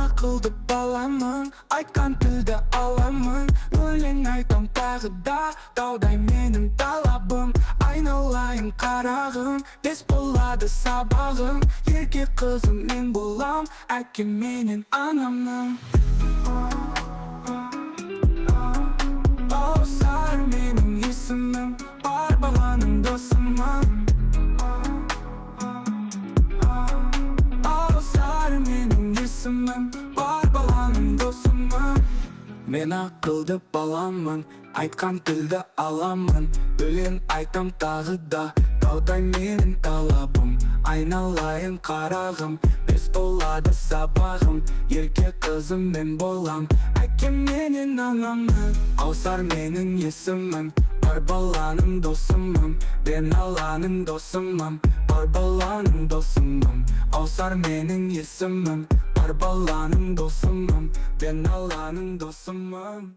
ақылды баламын, айтқан тілді аламын. Өлең айтам тағы да, таудай менің талабым. Айналайын қарағым, бес болады сабағым. Ерке қызым мен болам, әкем менен анамның. Сары менің есімім, бар баланың досымын. Сары менің есімім, бар баланың досымын. Мен ақылды баламын, айтқан тілді аламын. Өлең айтам тағы да, таудай менің талабым. Айналайын қарағым, бес болады сабағым. Ерке қызым мен болам, әкем менен анамның. Сары менің есімім, бар баланың досымын. Мен аланың досымын, бар баланың досымын. Сары менің есімім, бар баланың досымын. Мен аланың досымын.